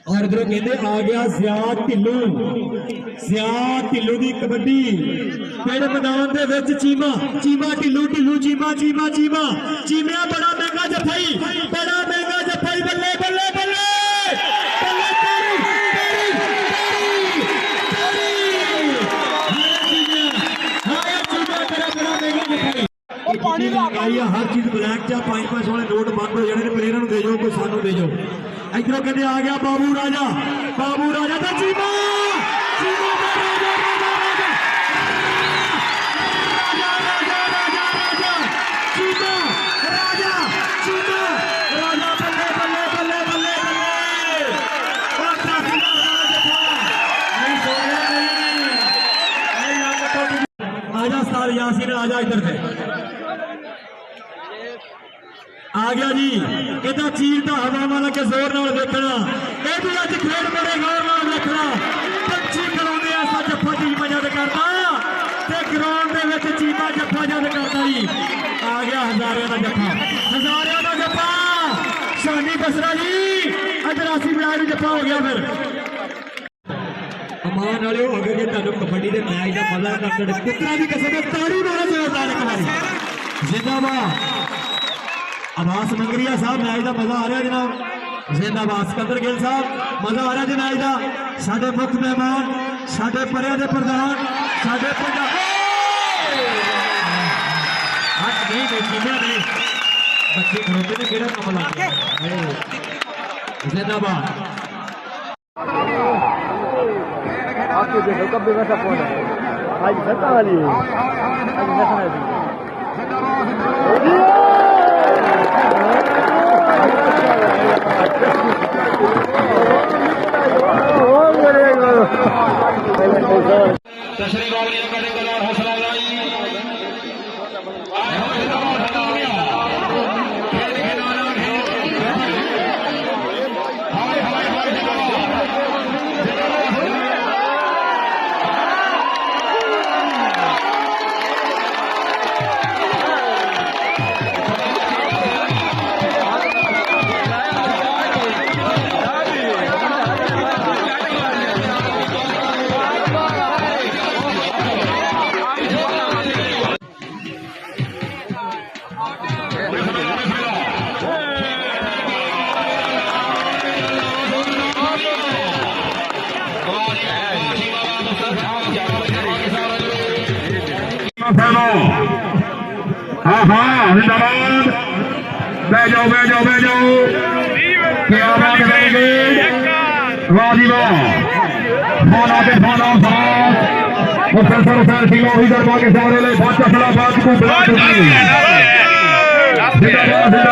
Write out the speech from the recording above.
और इधरों कहते आ गया सियाद ढिल्लू की कबड्डी पिंड मैदान दे विच चीमा ढिल्लू चीमा चीमिया बड़ा महंगा जफाई बल्ले बल्ले बल्ले हर चीज ब्लैक चा 5-5 वाले नोट बंद हो जाने प्लेयर दे जाओ कोई सानू दे जाओ इधरों कहते आ गया बाबू राजा तो चीमा आजा सार यासीन आजा इधर से आ गया जी कहता चीर का हवा वाला के जोर नाल देखना ये भी अज खेल बड़े गौर नाल देखना पंछी खड़ाते ऐसा जफा चीज मजा करता ते ग्राउंड दे विच चीता जफा जद करता जी आ गया हजारे का जफा शानी बसरा जी अजरासी बनाए भी जफा हो गया फिर अमान वाले अगर जे तुहानू कबड्डी के मैच का मजा करते पुत्रा की कसम ताड़ी मारो जोरदार एक बारी जिंदाबाद आवास मंगरिया साहब मैच का मजा आ रहा जनाब जिंदाबाद सिकंदर गिल साहब मजा आ रहा जी मैच का साडे मुख मेहमान साडे परिया दे प्रधान साडे बच्चे खड़ोते ने केड़ा काम लग जिंदाबाद आपके देखो कब भी वैसा फोन है आज सत्ता वाली आज नखना है तशरी बावली का हौसला हाँ हाँ जिंदाबाद बह जाओ बह जाओ बह जाओ क्या बात करेंगे वाह जी वाह फाना के फाना साथ मुसलसल सर किलो इधर बाकी सारे ले बात चला बात को बुला जिंदाबाद जिंदाबाद